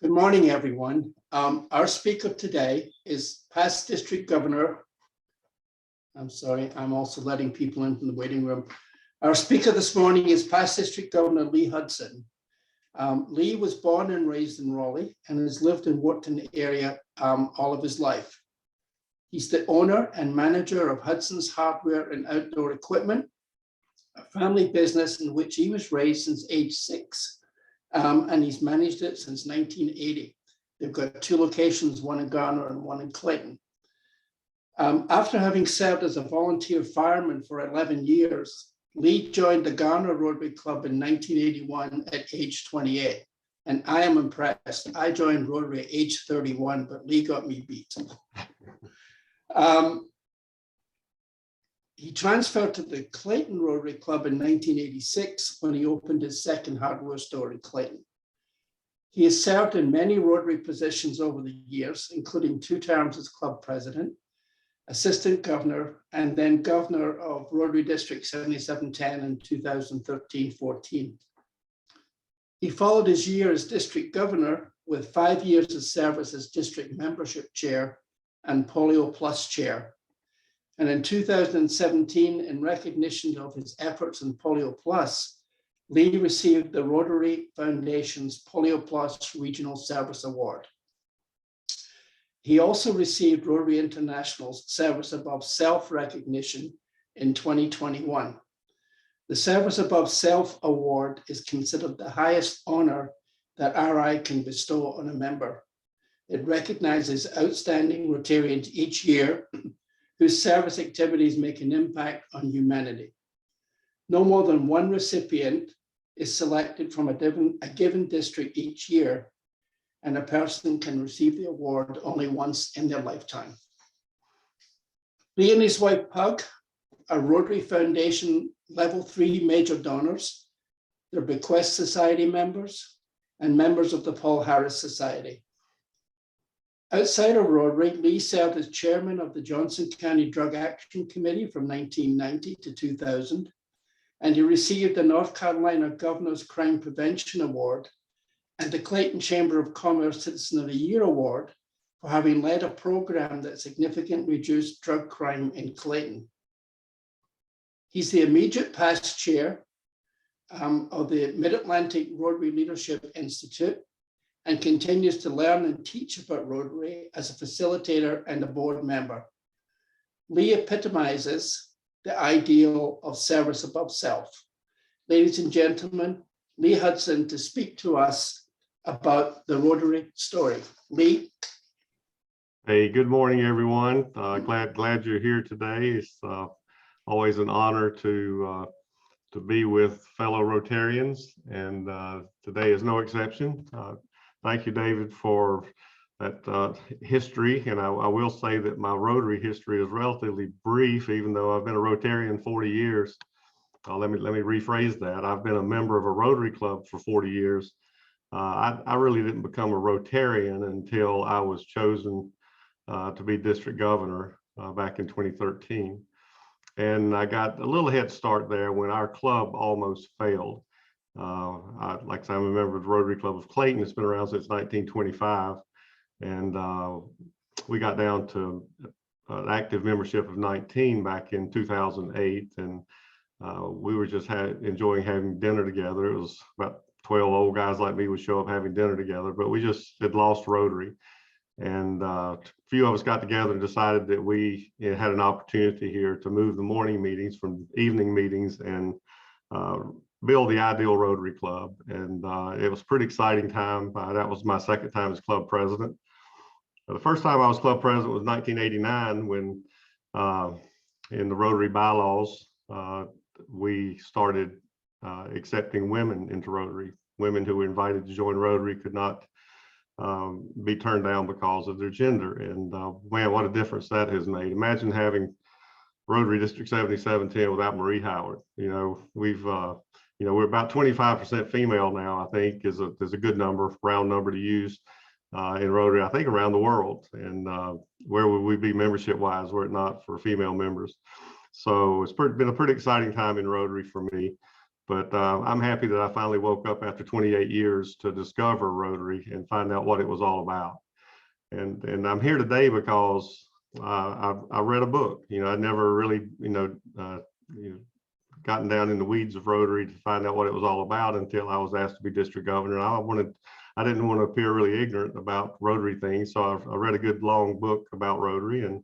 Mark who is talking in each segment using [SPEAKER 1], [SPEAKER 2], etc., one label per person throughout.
[SPEAKER 1] Good morning, everyone. Our speaker today is past district governor. I'm sorry, I'm also letting people in from the waiting room. Our speaker this morning is past district governor Leigh Hudson. Leigh was born and raised in Raleigh and has lived and worked in the area all of his life. He's the owner and manager of Hudson's Hardware and Outdoor Equipment, a family business in which he was raised since age 6. And he's managed it since 1980. They've got 2 locations, one in Garner and one in Clayton. After having served as a volunteer fireman for 11 years, Leigh joined the Garner Rotary Club in 1981 at age 28. And I am impressed. I joined Rotary at age 31, but Leigh got me beat. He transferred to the Clayton Rotary Club in 1986 when he opened his second hardware store in Clayton. He has served in many Rotary positions over the years, including 2 terms as club president, assistant governor, and then governor of Rotary District 7710 in 2013-14. He followed his year as district governor with 5 years of service as district membership chair and Polio Plus chair. And in 2017, in recognition of his efforts in Polio Plus, Leigh received the Rotary Foundation's Polio Plus Regional Service Award. He also received Rotary International's Service Above Self recognition in 2021. The Service Above Self Award is considered the highest honor that RI can bestow on a member. It recognizes outstanding Rotarians each year whose service activities make an impact on humanity. No more than 1 recipient is selected from a given district each year, and a person can receive the award only once in their lifetime. Leigh and his wife Pug are Rotary Foundation Level 3 major donors. They're Bequest Society members and members of the Paul Harris Society. Outside of Rotary, Leigh served as chairman of the Johnson County Drug Action Committee from 1990 to 2000, and he received the North Carolina Governor's Crime Prevention Award and the Clayton Chamber of Commerce Citizen of the Year Award for having led a program that significantly reduced drug crime in Clayton. He's the immediate past chair of the Mid-Atlantic Rotary Leadership Institute, and continues to learn and teach about Rotary as a facilitator and a board member. Leigh epitomizes the ideal of service above self. Ladies and gentlemen, Leigh Hudson to speak to us about the Rotary story. Leigh.
[SPEAKER 2] Hey, good morning, everyone. Glad you're here today. It's always an honor to be with fellow Rotarians, and today is no exception. Thank you, David, for that history. And I will say that my Rotary history is relatively brief, even though I've been a Rotarian 40 years. Let me rephrase that. I've been a member of a Rotary Club for 40 years. I really didn't become a Rotarian until I was chosen to be district governor back in 2013. And I got a little head start there when our club almost failed. Like I said, I'm a member of the Rotary Club of Clayton. It's been around since 1925, and we got down to an active membership of 19 back in 2008, and we were just enjoying having dinner together. It was about 12 old guys like me would show up having dinner together, but we just had lost Rotary, and a few of us got together and decided that we had an opportunity here to move the morning meetings from evening meetings and build the ideal Rotary Club. And it was a pretty exciting time. That was my second time as club president. The first time I was club president was 1989 when in the Rotary bylaws, we started accepting women into Rotary. Women who were invited to join Rotary could not be turned down because of their gender. And man, what a difference that has made. Imagine having Rotary District 7710 without Marie Howard. We're about 25% female now, I think is a good number, round number to use in Rotary, I think around the world. And where would we be membership wise were it not for female members? So it's been a pretty exciting time in Rotary for me. But I'm happy that I finally woke up after 28 years to discover Rotary and find out what it was all about. And I'm here today because I read a book. I'd never really, gotten down in the weeds of Rotary to find out what it was all about until I was asked to be district governor. And I didn't want to appear really ignorant about Rotary things, so I read a good long book about Rotary, and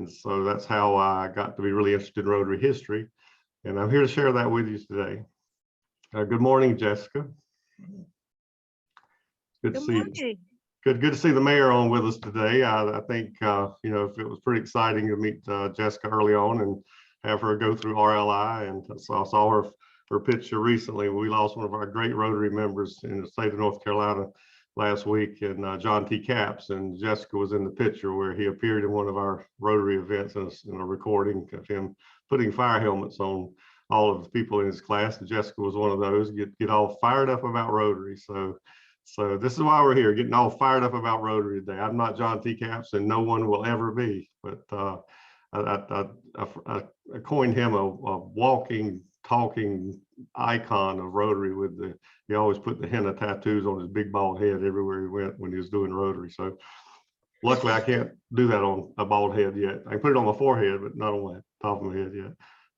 [SPEAKER 2] so that's how I got to be really interested in Rotary history. And I'm here to share that with you today. Good morning, Jessica. Good to see you. Good to see the mayor on with us today. I think it was pretty exciting to meet Jessica early on and have her go through RLI. And so I saw her picture recently. We lost one of our great Rotary members in the state of North Carolina last week, and John T. Capps, and Jessica was in the picture where he appeared in one of our Rotary events in a recording of him putting fire helmets on all of the people in his class. And Jessica was one of those, get all fired up about Rotary. So this is why we're here, getting all fired up about Rotary today. I'm not John T. Capps, and no one will ever be, but I coined him a walking, talking icon of Rotary. He always put the henna tattoos on his big bald head everywhere he went when he was doing Rotary. So luckily I can't do that on a bald head yet. I can put it on my forehead, but not on the top of my head yet.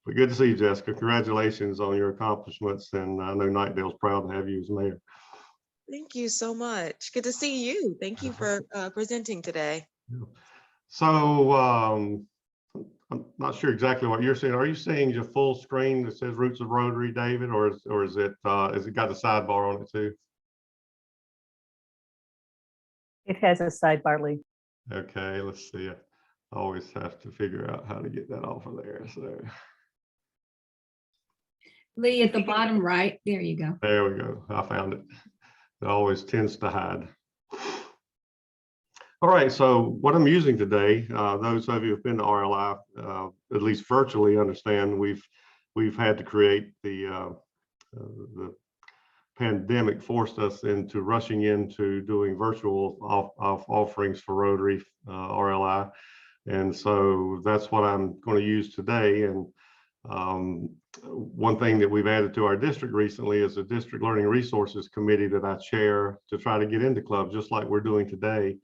[SPEAKER 2] But good to see you, Jessica. Congratulations on your accomplishments. And I know Knightdale's proud to have you as mayor.
[SPEAKER 3] Thank you so much. Good to see you. Thank you for presenting today.
[SPEAKER 2] So I'm not sure exactly what you're seeing. Are you seeing your full screen that says Roots of Rotary, David, or is it got a sidebar on it too?
[SPEAKER 4] It has a sidebar, Lee.
[SPEAKER 2] Okay, let's see. I always have to figure out how to get that off of there. So
[SPEAKER 5] Lee, at the bottom right, there you go.
[SPEAKER 2] there we go. I found it. It always tends to hide. All right, so what I'm using today, those of you who've been to RLI, at least virtually, understand we've had to create the pandemic forced us into rushing into doing virtual offerings for Rotary RLI, and so that's what I'm going to use today. And one thing that we've added to our district recently is a district learning resources committee that I chair to try to get into clubs, just like we're doing today,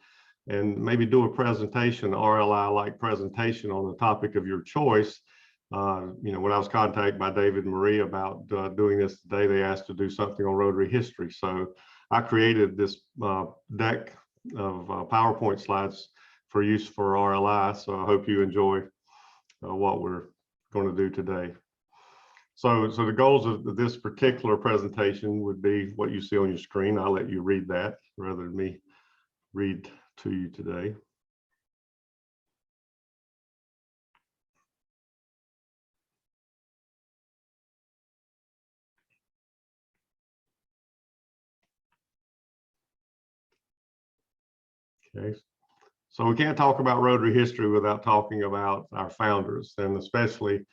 [SPEAKER 2] and maybe do a presentation, RLI-like presentation on the topic of your choice. When I was contacted by David and Marie about doing this today, they asked to do something on Rotary history. So I created this deck of PowerPoint slides for use for RLI. So I hope you enjoy what we're going to do today. So the goals of this particular presentation would be what you see on your screen. I'll let you read that rather than me read to you today. Okay, so we can't talk about Rotary history without talking about our founders, and especially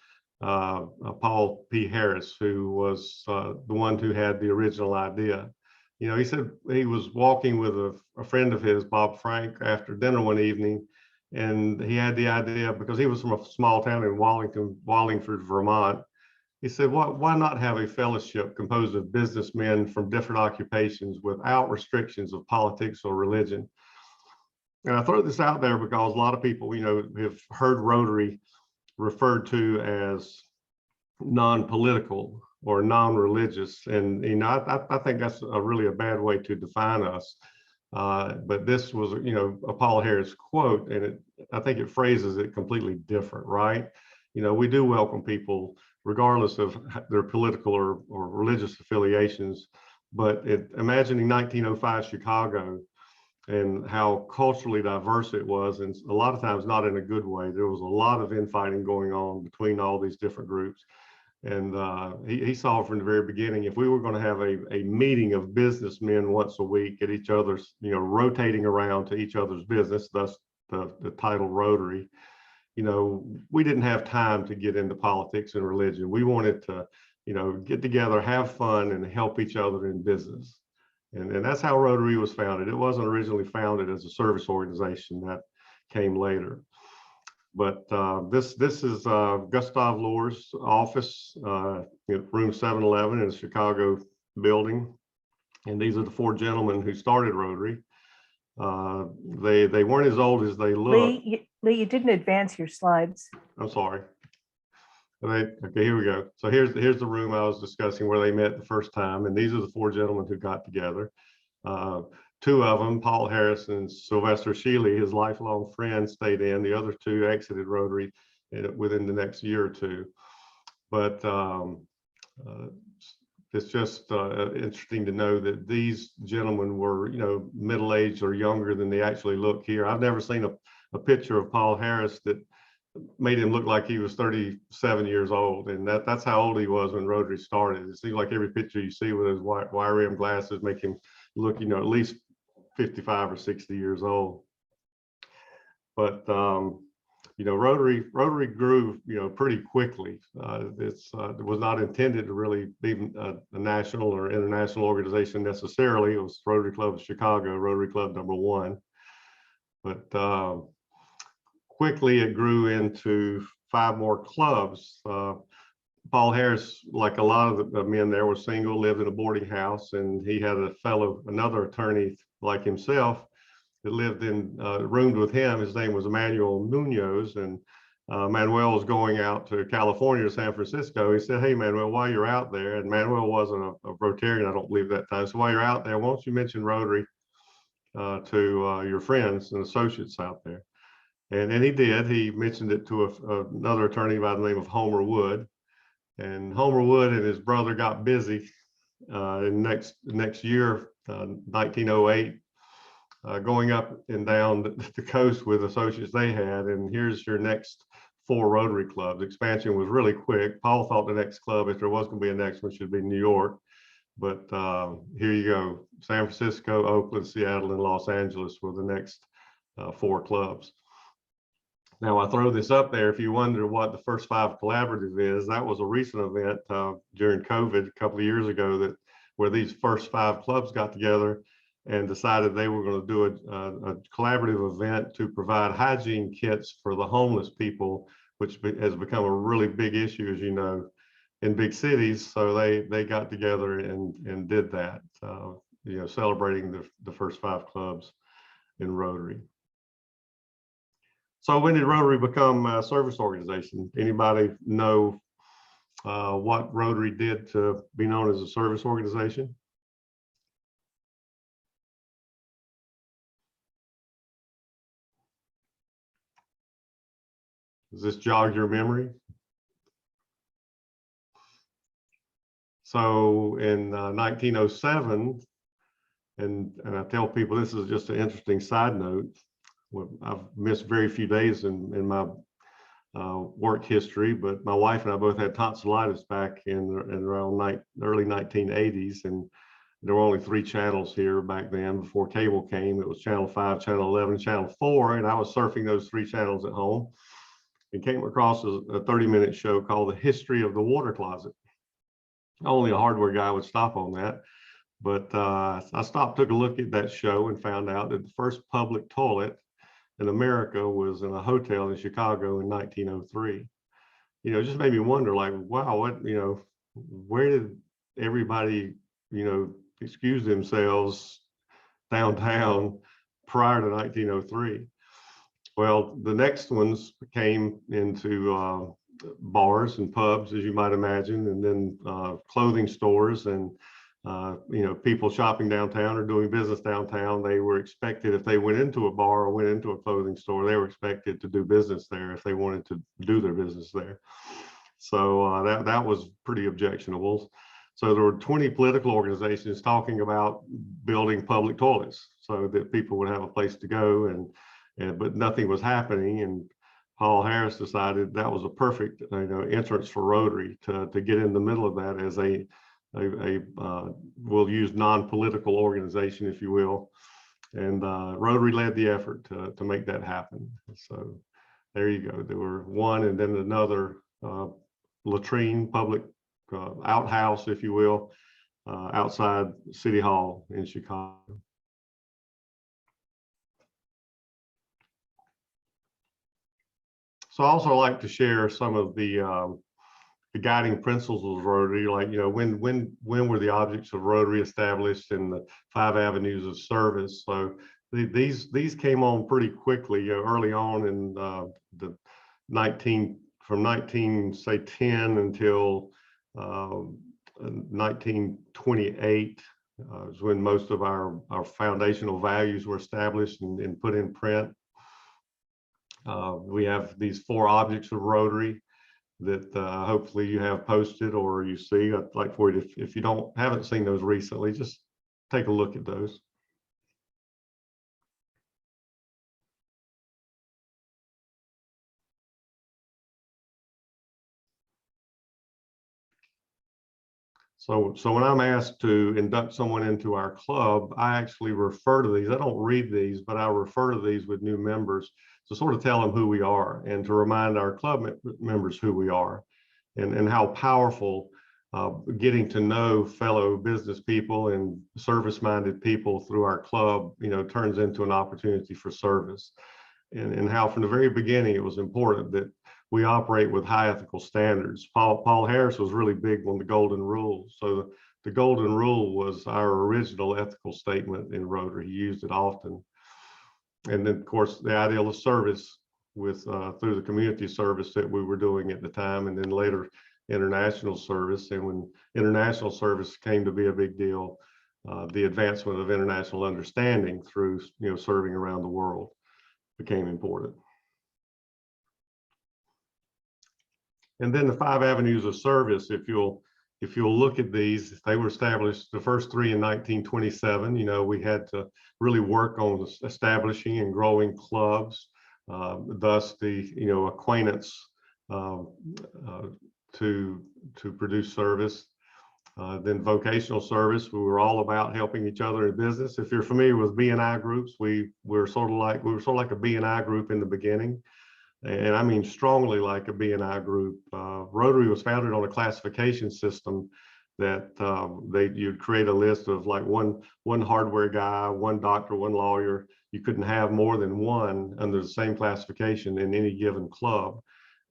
[SPEAKER 2] Paul P. Harris, who was the one who had the original idea. He said he was walking with a friend of his, Bob Frank, after dinner one evening, and he had the idea, because he was from a small town in Wallingford, Vermont. He said, why not have a fellowship composed of businessmen from different occupations without restrictions of politics or religion? And I throw this out there because a lot of people, have heard Rotary referred to as non-political or non-religious. And, I think that's really a bad way to define us. But this was, a Paul Harris quote, and I think it phrases it completely different, right? We do welcome people regardless of their political or religious affiliations. But imagining 1905 Chicago, and how culturally diverse it was, and a lot of times not in a good way. There was a lot of infighting going on between all these different groups. And he saw from the very beginning, if we were going to have a meeting of businessmen once a week at each other's, rotating around to each other's business, thus the title Rotary, we didn't have time to get into politics and religion. We wanted to, get together, have fun, and help each other in business. And that's how Rotary was founded. It wasn't originally founded as a service organization. That came later. But this is Gustav Lohr's office, room 711 in the Chicago building. And these are the four gentlemen who started Rotary. They weren't as old as they look.
[SPEAKER 4] Lee, you didn't advance your slides.
[SPEAKER 2] I'm sorry. Okay, here we go. So here's the room I was discussing where they met the first time. And these are the four gentlemen who got together. Two of them, Paul Harris and Sylvester Shealy, his lifelong friend, stayed in. The other two exited Rotary within the next year or two. But it's just interesting to know that these gentlemen were, middle-aged or younger than they actually look here. I've never seen a picture of Paul Harris that made him look like he was 37 years old. And that's how old he was when Rotary started. It seems like every picture you see with his wire rim glasses make him look, at least 55 or 60 years old. But Rotary grew, pretty quickly. It was not intended to really be a national or international organization necessarily. It was Rotary Club of Chicago, Rotary Club #1. But quickly it grew into 5 more clubs. Paul Harris, like a lot of the men there, was single, lived in a boarding house, and he had another attorney like himself that lived roomed with him. His name was Emmanuel Munoz, and Manuel was going out to California, to San Francisco. He said, "Hey, Manuel, while you're out there," and Manuel wasn't a Rotarian, I don't believe, that time. "So while you're out there, won't you mention Rotary to your friends and associates out there?" And he did. He mentioned it to another attorney by the name of Homer Wood. And Homer Wood and his brother got busy in next year, 1908, going up and down the coast with associates they had. And here's your next 4 Rotary clubs. Expansion was really quick. Paul thought the next club, if there was going to be a next one, should be New York. But here you go. San Francisco, Oakland, Seattle, and Los Angeles were the next 4 clubs. Now, I throw this up there if you wonder what the First 5 Collaborative is. That was a recent event during COVID a couple of years ago where these first 5 clubs got together and decided they were going to do a collaborative event to provide hygiene kits for the homeless people, which has become a really big issue, as you know, in big cities. So they got together and did that, celebrating the first 5 clubs in Rotary. So when did Rotary become a service organization? Anybody know what Rotary did to be known as a service organization? Does this jog your memory? So in 1907, and I tell people this is just an interesting side note. I've missed very few days in my work history, but my wife and I both had tonsillitis back in around early 1980s, and there were only 3 channels here back then before cable came. It was channel 5, channel 11, channel 4, and I was surfing those 3 channels at home and came across a 30-minute show called The History of the Water Closet. Only a hardware guy would stop on that. But I stopped, took a look at that show, and found out that the first public toilet in America was in a hotel in Chicago in 1903. It just made me wonder, like, wow, where did everybody, excuse themselves downtown prior to 1903? Well, the next ones came into bars and pubs, as you might imagine, and then clothing stores and people shopping downtown or doing business downtown. They were expected, if they went into a bar or went into a clothing store, they were expected to do business there if they wanted to do their business there. So that was pretty objectionable. So there were 20 political organizations talking about building public toilets so that people would have a place to go, but nothing was happening. And Paul Harris decided that was a perfect entrance for Rotary to get in the middle of that as we'll use non-political organization, if you will. And Rotary led the effort to make that happen. So there you go. There were one and then another latrine, public outhouse, if you will, outside City Hall in Chicago. So I also like to share some of the guiding principles of Rotary, like, when were the objects of Rotary established and the 5 avenues of service. So these came on pretty quickly, early on in the 1910 until 1928 is when most of our foundational values were established and put in print. We have these 4 objects of Rotary that hopefully you have posted or you see. I'd like for you to, if you haven't seen those recently, just take a look at those. So when I'm asked to induct someone into our club, I actually refer to these. I don't read these, but I refer to these with new members to sort of tell them who we are and to remind our club members who we are and how powerful getting to know fellow business people and service-minded people through our club, turns into an opportunity for service. And how from the very beginning, it was important that we operate with high ethical standards. Paul Harris was really big on the golden rule. So the golden rule was our original ethical statement in Rotary. He used it often. And then, of course, the ideal of service with through the community service that we were doing at the time, and then later international service. And when international service came to be a big deal, the advancement of international understanding through serving around the world became important. And then the 5 avenues of service, if you'll look at these, they were established, the first 3 in 1927. We had to really work on establishing and growing clubs, thus the acquaintance to produce service. Then vocational service, we were all about helping each other in business. If you're familiar with B&I groups, we were sort of like a B&I group in the beginning. And I mean strongly like a B&I group. Rotary was founded on a classification system that you'd create a list of like one hardware guy, 1 doctor, 1 lawyer. You couldn't have more than 1 under the same classification in any given club.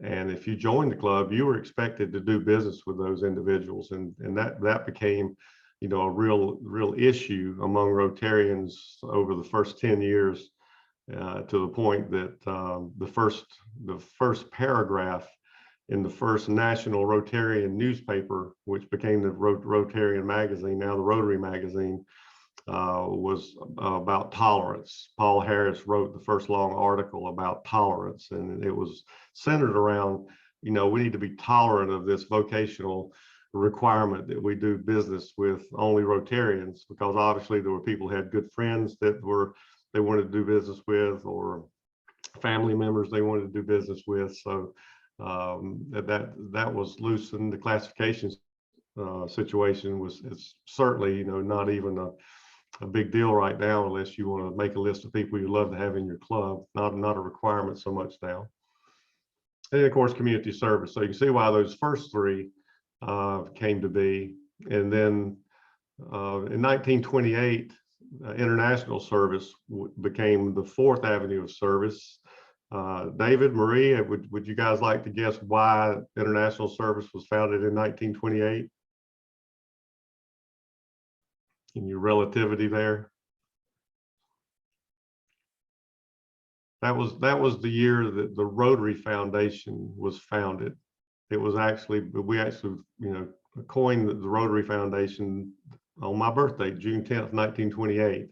[SPEAKER 2] And if you joined the club, you were expected to do business with those individuals, and that became, a real issue among Rotarians over the first 10 years, to the point that the first paragraph in the first national Rotarian newspaper, which became the Rotarian magazine, now the Rotary magazine, was about tolerance. Paul Harris wrote the first long article about tolerance, and it was centered around, we need to be tolerant of this vocational requirement that we do business with only Rotarians, because obviously there were people who had good friends that they wanted to do business with, or family members they wanted to do business with. So that was loosened. The classification situation is certainly, not even a big deal right now, unless you want to make a list of people you love to have in your club. Not a requirement so much now. And then, of course, community service. So you can see why those first 3 came to be. And then in 1928, international service became the 4th avenue of service. David, Marie, would you guys like to guess why international service was founded in 1928? In your relativity there? That was the year that the Rotary Foundation was founded. It was we actually coined the Rotary Foundation on my birthday, June 10th, 1928.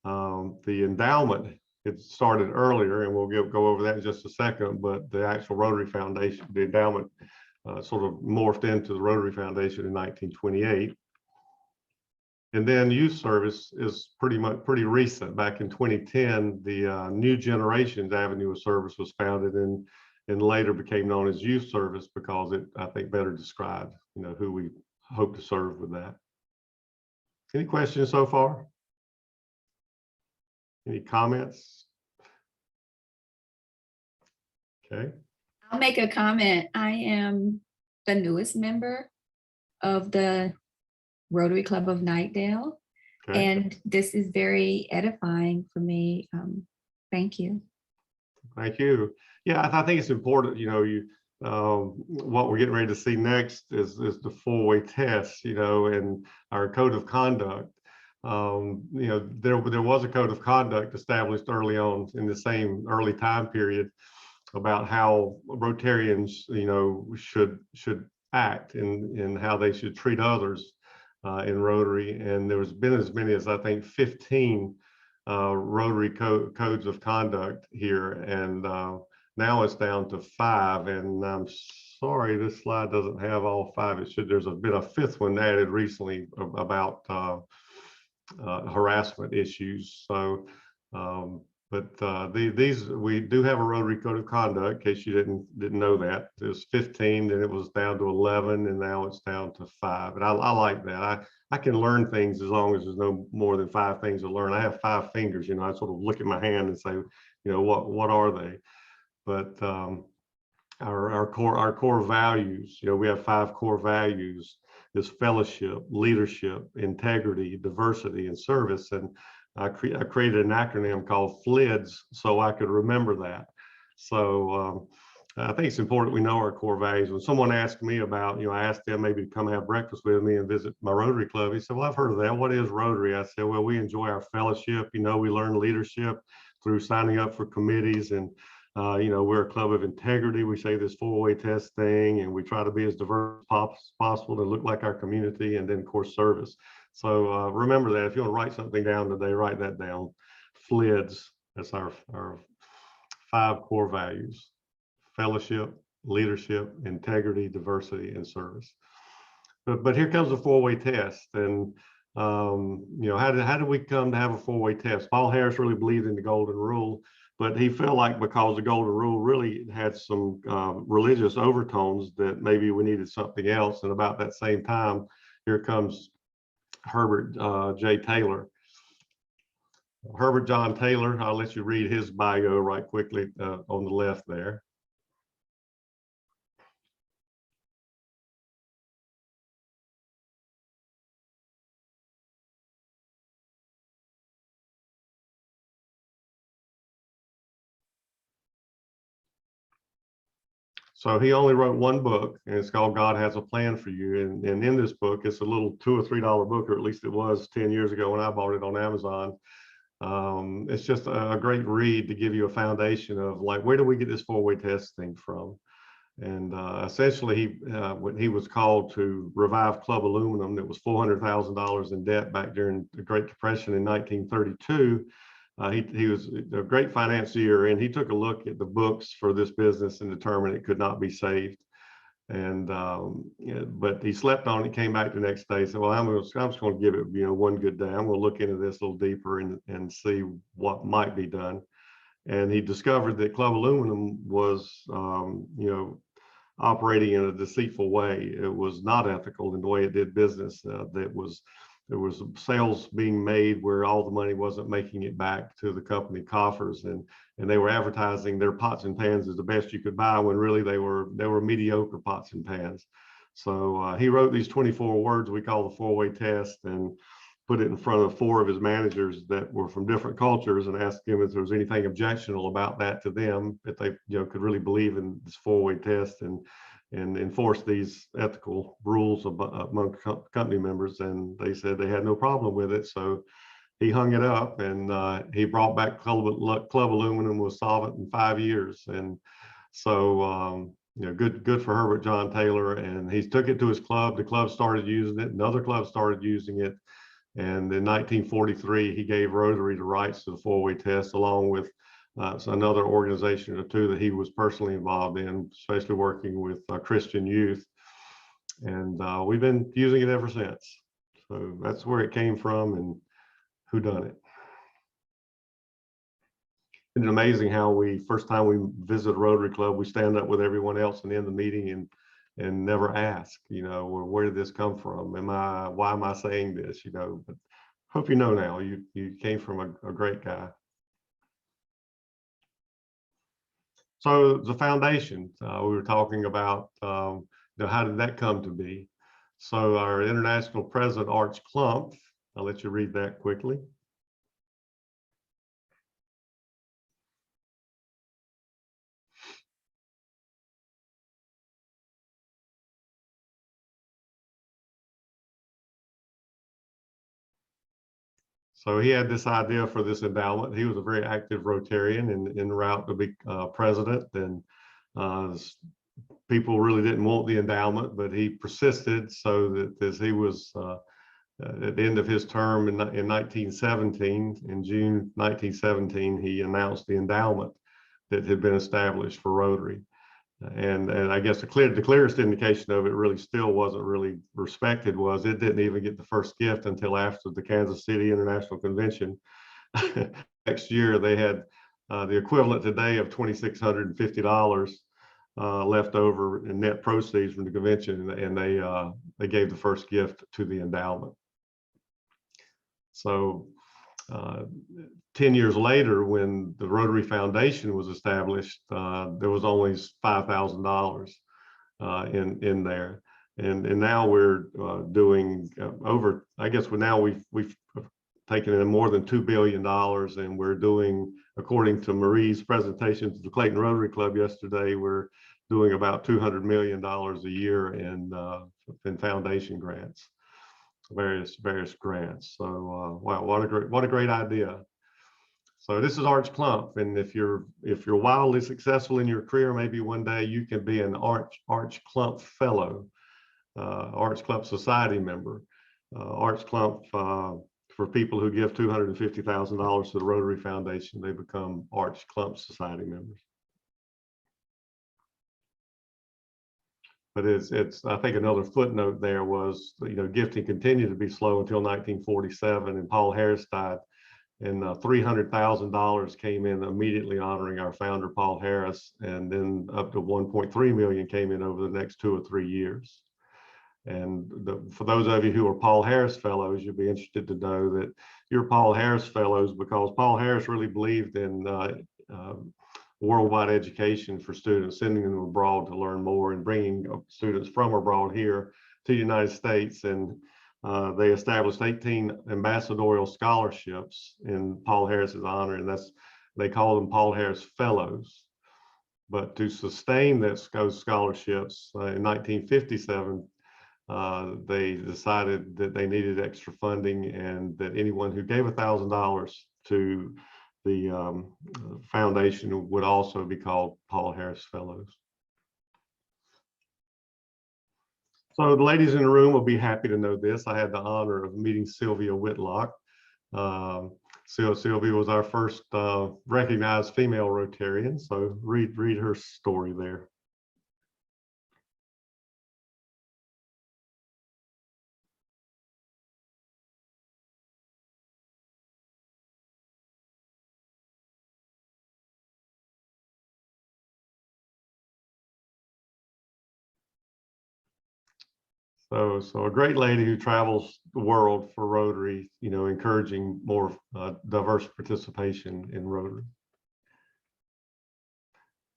[SPEAKER 2] The endowment, it started earlier, and we'll go over that in just a second, but the actual Rotary Foundation, the endowment sort of morphed into the Rotary Foundation in 1928. And then youth service is pretty recent. Back in 2010, the New Generations Avenue of Service was founded and later became known as youth service, because it, I think, better described, who we hope to serve with that. Any questions so far? Any comments? Okay.
[SPEAKER 5] I'll make a comment. I am the newest member of the Rotary Club of Knightdale,
[SPEAKER 2] Okay.
[SPEAKER 5] and this is very edifying for me. Thank you.
[SPEAKER 2] Thank you. Yeah, I think it's important, what we're getting ready to see next is the four-way test, and our code of conduct. There was a code of conduct established early on in the same early time period about how Rotarians, should act and how they should treat others in Rotary. And there's been as many as, I think, 15 Rotary codes of conduct here, and now it's down to 5. And I'm sorry, this slide doesn't have all 5. It should. There's been a 5th one added recently about harassment issues. So, these we do have a Rotary code of conduct. In case you didn't know that, it was 15, then it was down to 11, and now it's down to 5. And I like that. I can learn things as long as there's no more than 5 things to learn. I have 5 fingers. I sort of look at my hand and say, what are they? But our core values, we have 5 core values: is fellowship, leadership, integrity, diversity, and service. And I created an acronym called FLIDS so I could remember that. So I think it's important we know our core values. When someone asked me about, I asked them maybe to come have breakfast with me and visit my Rotary Club. He said, well, I've heard of that. What is Rotary? I said, well, we enjoy our fellowship. We learn leadership through signing up for committees, and we're a club of integrity. We say this 4-way test thing, and we try to be as diverse as possible to look like our community, and then, of course, service. So remember that. If you want to write something down today, write that down. FLIDS, that's our 5 core values: fellowship, leadership, integrity, diversity, and service. But here comes the 4-way test. And how did we come to have a 4-way test? Paul Harris really believed in the golden rule, but he felt like because the golden rule really had some religious overtones that maybe we needed something else. And about that same time, here comes Herbert J. Taylor. Herbert John Taylor, I'll let you read his bio right quickly on the left there. So he only wrote 1 book, and it's called God Has a Plan for You. And in this book, it's a little $2 or $3 book, or at least it was 10 years ago when I bought it on Amazon. It's just a great read to give you a foundation of, like, where do we get this 4-way test thing from? And essentially, when he was called to revive Club Aluminum, that was $400,000 in debt back during the Great Depression in 1932. He was a great financier, and he took a look at the books for this business and determined it could not be saved. And but he slept on it, came back the next day, said, well, I'm just going to give it one good day. I'm going to look into this a little deeper and see what might be done. And he discovered that Club Aluminum was operating in a deceitful way. It was not ethical in the way it did business. There was sales being made where all the money wasn't making it back to the company coffers, and they were advertising their pots and pans as the best you could buy, when really they were mediocre pots and pans. So he wrote these 24 words we call the 4-way test, and put it in front of 4 of his managers that were from different cultures, and asked them if there was anything objectionable about that to them, if they could really believe in this 4-way test and enforce these ethical rules among company members. And they said they had no problem with it. So he hung it up, and he brought back Club Aluminum, was solvent in 5 years. And so good for Herbert John Taylor. And he took it to his club. The club started using it. Another club started using it. And in 1943, he gave Rotary the rights to the 4-way test, along with another organization or 2 that he was personally involved in, especially working with Christian youth. And we've been using it ever since. So that's where it came from and who done it. It's amazing how first time we visit a Rotary Club, we stand up with everyone else and end the meeting and never ask, where did this come from? Why am I saying this? But hope you know now, you came from a great guy. So the foundation, we were talking about, how did that come to be? So our international president, Arch Klump, I'll let you read that quickly. So he had this idea for this endowment. He was a very active Rotarian and en route to be president. And people really didn't want the endowment, but he persisted, so that as he was at the end of his term in 1917, in June 1917, he announced the endowment that had been established for Rotary. And I guess the clearest indication of it really still wasn't really respected was it didn't even get the first gift until after the Kansas City International Convention. Next year, they had the equivalent today of $2,650 left over in net proceeds from the convention, and they gave the first gift to the endowment. So 10 years later, when the Rotary Foundation was established, there was only $5,000 in there, and now we're doing over. I guess we've taken in more than $2 billion, and we're doing, according to Marie's presentation to the Clayton Rotary Club yesterday, we're doing about $200 million a year in foundation grants. Various grants. So wow, what a great idea. So this is Arch Klump, and if you're wildly successful in your career, maybe one day you can be an Arch Klump Fellow, Arch Klump Society member. Arch Klump, for people who give $250,000 to the Rotary Foundation, they become Arch Klump Society members. But it's I think another footnote there was, gifting continued to be slow until 1947, and Paul Harris died, and $300,000 came in immediately honoring our founder, Paul Harris, and then up to 1.3 million came in over the next 2 or 3 years. And for those of you who are Paul Harris Fellows, you'll be interested to know that you're Paul Harris Fellows because Paul Harris really believed in worldwide education for students, sending them abroad to learn more and bringing students from abroad here to the United States. And they established 18 ambassadorial scholarships in Paul Harris's honor, and they call them Paul Harris Fellows. But to sustain those scholarships in 1957, they decided that they needed extra funding, and that anyone who gave $1,000 to the foundation would also be called Paul Harris Fellows. So the ladies in the room will be happy to know this. I had the honor of meeting Sylvia Whitlock. Sylvia was our first recognized female Rotarian. So read her story there. So a great lady who travels the world for Rotary, encouraging more diverse participation in Rotary.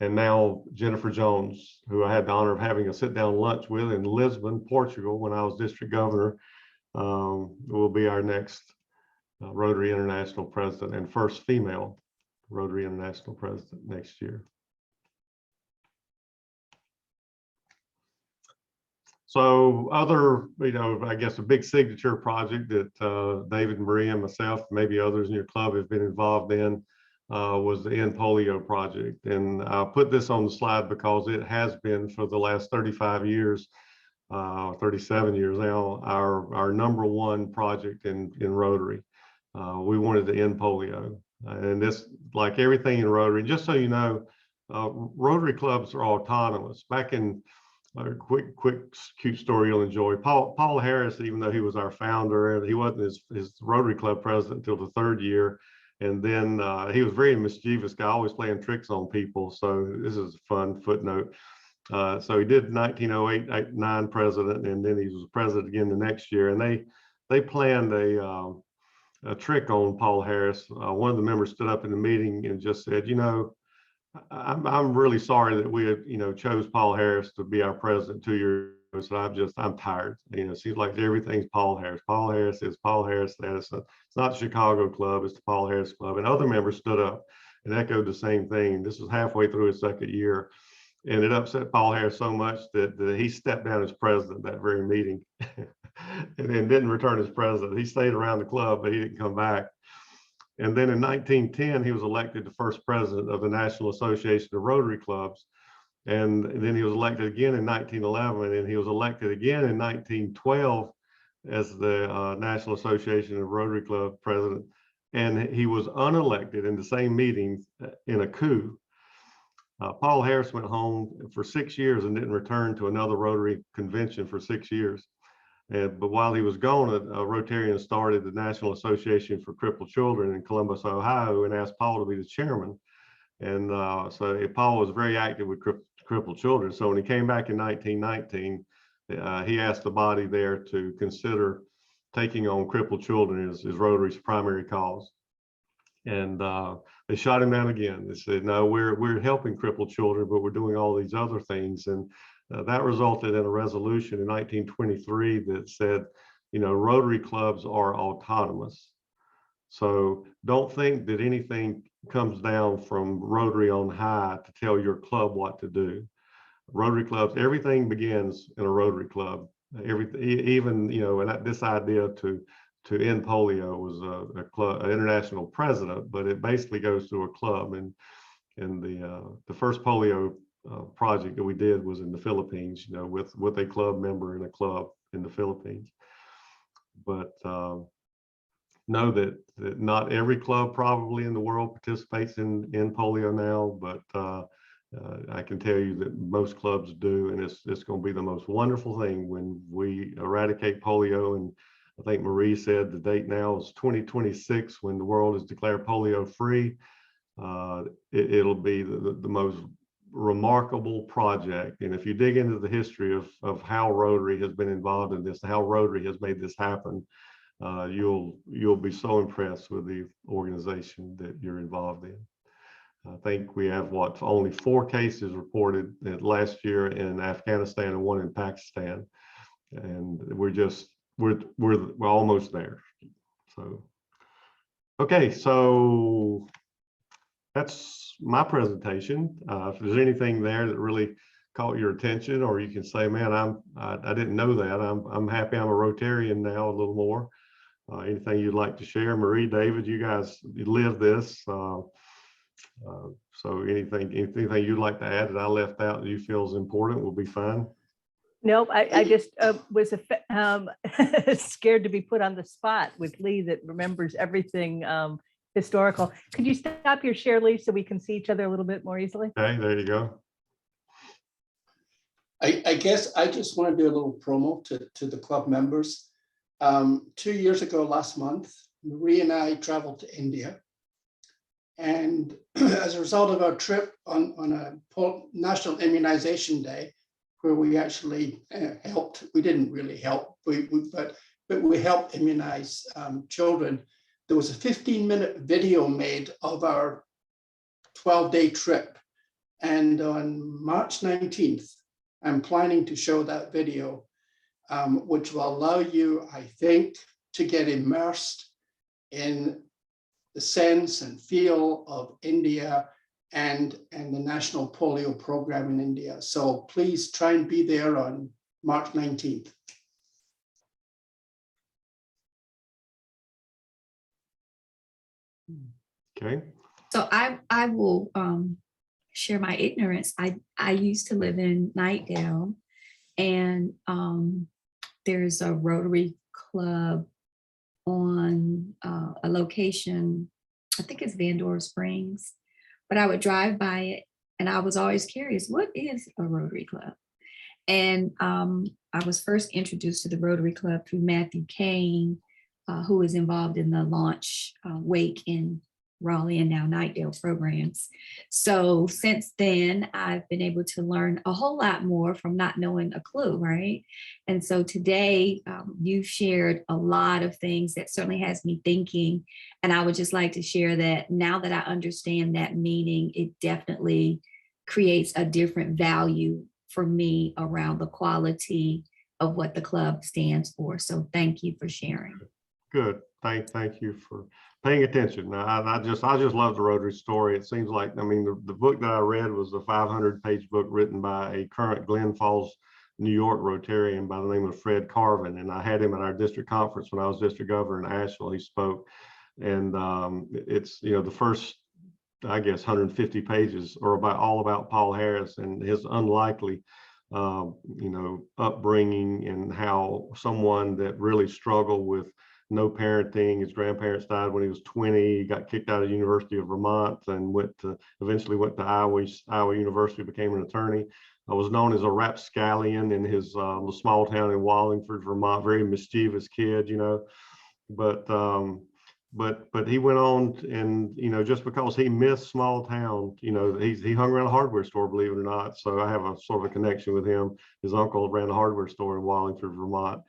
[SPEAKER 2] And now Jennifer Jones, who I had the honor of having a sit-down lunch with in Lisbon, Portugal, when I was district governor, will be our next Rotary International president and first female Rotary International president next year. So other, I guess a big signature project that David, Marie, and myself, maybe others in your club have been involved in was the End Polio Project. And I'll put this on the slide because it has been for the last 35 years, 37 years now, our #1 project in Rotary. We wanted to end polio. And this, like everything in Rotary, just so you know, Rotary clubs are autonomous. Back in a quick, cute story you'll enjoy. Paul Harris, even though he was our founder, he wasn't his Rotary Club president until the 3rd year. And then he was a very mischievous guy, always playing tricks on people. So this is a fun footnote. So he did 1908-9 president, and then he was president again the next year. And they planned a trick on Paul Harris. One of the members stood up in the meeting and just said, I'm really sorry that we had, chose Paul Harris to be our president 2 years ago. So I'm tired. It seems like everything's Paul Harris. Paul Harris is Paul Harris. It's not the Chicago Club, it's the Paul Harris Club. And other members stood up and echoed the same thing. This was halfway through his 2nd year. And it upset Paul Harris so much that he stepped down as president that very meeting. and then didn't return as president. He stayed around the club, but he didn't come back. And then in 1910, he was elected the first president of the National Association of Rotary Clubs. And then he was elected again in 1911, and he was elected again in 1912 as the National Association of Rotary Club president. And he was unelected in the same meeting in a coup. Paul Harris went home for 6 years and didn't return to another Rotary convention for 6 years. But while he was gone, a Rotarian started the National Association for Crippled Children in Columbus, Ohio, and asked Paul to be the chairman. And so Paul was very active with crippled children. So when he came back in 1919, he asked the body there to consider taking on crippled children as Rotary's primary cause. And they shot him down again. They said, no, we're helping crippled children, but we're doing all these other things. And that resulted in a resolution in 1923 that said, Rotary clubs are autonomous. So don't think that anything comes down from Rotary on high to tell your club what to do. Rotary clubs, everything begins in a Rotary club. Even, and this idea to end polio was a club, an international precedent, but it basically goes through a club. And the first polio project that we did was in the Philippines, with a club member in a club in the Philippines. But know that not every club probably in the world participates in polio now, but I can tell you that most clubs do, and it's going to be the most wonderful thing when we eradicate polio. And I think Marie said the date now is 2026 when the world is declared polio free. It'll be the most remarkable project. And if you dig into the history of how Rotary has been involved in this, how Rotary has made this happen, you'll be so impressed with the organization that you're involved in. I think we have only 4 cases reported last year in Afghanistan and 1 in Pakistan, and we're almost there. So, okay, so that's my presentation. If there's anything there that really caught your attention, or you can say, man, I didn't know that. I'm happy I'm a Rotarian now a little more. Anything you'd like to share? Marie, David, you guys live this. So anything you'd like to add that I left out that you feel is important will be fine.
[SPEAKER 4] Nope, I just was scared to be put on the spot with Leigh that remembers everything historical. Could you stop your share, Leigh, so we can see each other a little bit more easily?
[SPEAKER 2] Okay, there you go.
[SPEAKER 1] I guess I just want to do a little promo to the club members. 2 years ago, last month, Marie and I traveled to India. And as a result of our trip on a National Immunization Day, where we actually helped, we didn't really help, but we helped immunize children. There was a 15-minute video made of our 12-day trip. And on March 19th, I'm planning to show that video, which will allow you, I think, to get immersed in the sense and feel of India and the National Polio Program in India. So please try and be there on March 19th.
[SPEAKER 2] Okay.
[SPEAKER 5] So I will share my ignorance. I used to live in Nightdale, and there's a Rotary Club on a location, I think it's Vandora Springs, but I would drive by it and I was always curious, what is a Rotary Club? And I was first introduced to the Rotary Club through Matthew Kane, who is involved in the launch wake in Raleigh and now Nightdale programs. So since then, I've been able to learn a whole lot more from not knowing a clue, right? And so today, you've shared a lot of things that certainly has me thinking. And I would just like to share that now that I understand that meaning, it definitely creates a different value for me around the quality of what the club stands for. So thank you for sharing.
[SPEAKER 2] Good. Thank you for paying attention. I just love the Rotary Story. It seems like, I mean, the book that I read was a 500-page book written by a current Glen Falls New York Rotarian by the name of Fred Carvin, and I had him at our district conference when I was district governor in Asheville. He spoke, and it's, you know, the first, I guess, 150 pages are all about Paul Harris and his unlikely, you know, upbringing, and how someone that really struggled with no parenting. His grandparents died when he was 20. He got kicked out of the University of Vermont and eventually went to Iowa University, became an attorney. I was known as a rapscallion in his small town in Wallingford, Vermont. Very mischievous kid, you know. But he went on, and, you know, just because he missed small town, you know, he hung around a hardware store, believe it or not. So I have a sort of a connection with him. His uncle ran a hardware store in Wallingford, Vermont.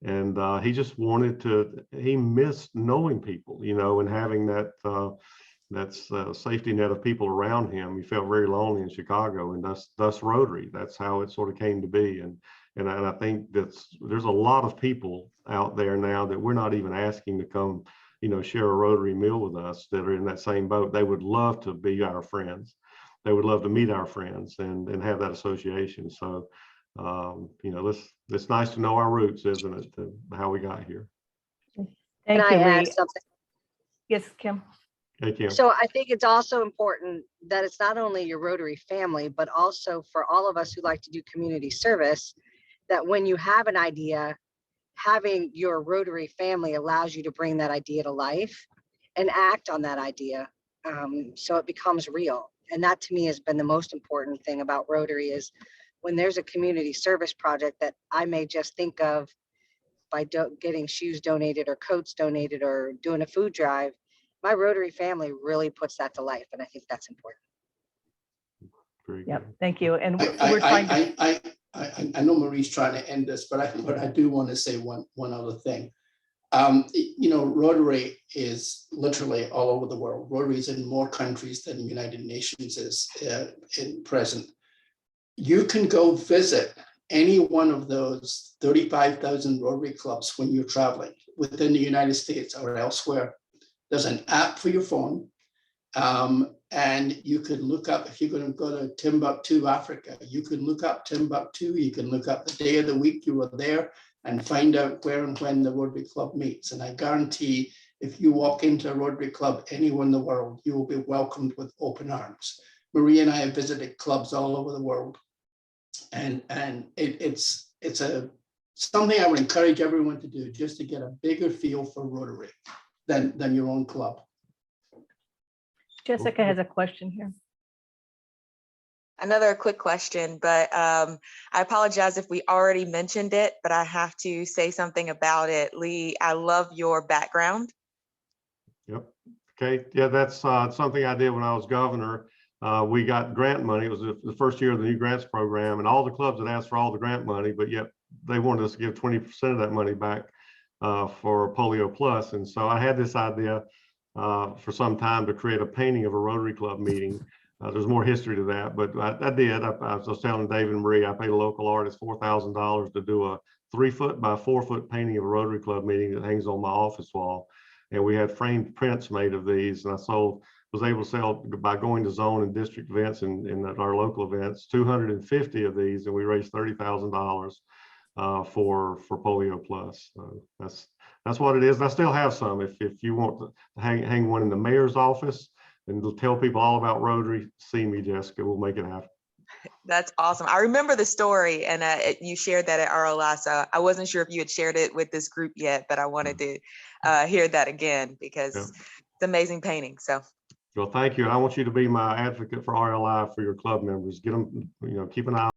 [SPEAKER 2] And he just wanted to, he missed knowing people, you know, and having that safety net of people around him. He felt very lonely in Chicago, and thus Rotary. That's how it sort of came to be. And I think there's a lot of people out there now that we're not even asking to come, you know, share a Rotary meal with us, that are in that same boat. They would love to be our friends. They would love to meet our friends and have that association. So, you know, it's nice to know our roots, isn't it, to how we got here.
[SPEAKER 4] Thank
[SPEAKER 6] Can
[SPEAKER 4] you,
[SPEAKER 6] I add
[SPEAKER 4] Leigh.
[SPEAKER 6] something?
[SPEAKER 4] Yes, Kim.
[SPEAKER 2] Hey, Kim.
[SPEAKER 6] So I think it's also important that it's not only your Rotary family, but also for all of us who like to do community service, that when you have an idea, having your Rotary family allows you to bring that idea to life and act on that idea, so it becomes real. And that, to me, has been the most important thing about Rotary, is when there's a community service project that I may just think of by getting shoes donated or coats donated or doing a food drive, my Rotary family really puts that to life. And I think that's important.
[SPEAKER 2] Very
[SPEAKER 4] Yep.
[SPEAKER 2] good.
[SPEAKER 4] Thank you. And we're trying to.
[SPEAKER 1] I know Marie's trying to end this, but I do want to say one other thing. You know, Rotary is literally all over the world. Rotary is in more countries than the United Nations is in present. You can go visit any one of those 35,000 Rotary clubs when you're traveling within the United States or elsewhere. There's an app for your phone. And you could look up, if you're going to go to Timbuktu, Africa, you can look up Timbuktu, you can look up the day of the week you were there and find out where and when the Rotary Club meets. And I guarantee if you walk into a Rotary Club anywhere in the world, you will be welcomed with open arms. Marie and I have visited clubs all over the world. And it's something I would encourage everyone to do, just to get a bigger feel for Rotary than your own club.
[SPEAKER 4] Jessica has a question here.
[SPEAKER 3] Another quick question, but I apologize if we already mentioned it, but I have to say something about it. Leigh, I love your background.
[SPEAKER 2] Yep. Okay. Yeah, that's something I did when I was governor. We got grant money. It was the first year of the new grants program, and all the clubs had asked for all the grant money, but yet they wanted us to give 20% of that money back for Polio Plus. And so I had this idea for some time to create a painting of a Rotary Club meeting. There's more history to that, but I did. I was telling David and Marie, I paid a local artist $4,000 to do a 3-foot by 4-foot painting of a Rotary Club meeting that hangs on my office wall. And we had framed prints made of these, and I was able to sell, by going to zone and district events and our local events, 250 of these, and we raised $30,000 for Polio Plus. So that's what it is. And I still have some. If you want to hang one in the mayor's office and tell people all about Rotary, see me, Jessica. We'll make it happen.
[SPEAKER 3] That's awesome. I remember the story, and you shared that at RLI. So I wasn't sure if you had shared it with this group yet, but I wanted to hear that again, because it's amazing painting. So.
[SPEAKER 2] Well, thank you. And I want you to be my advocate for RLI for your club members. Get them, keep an eye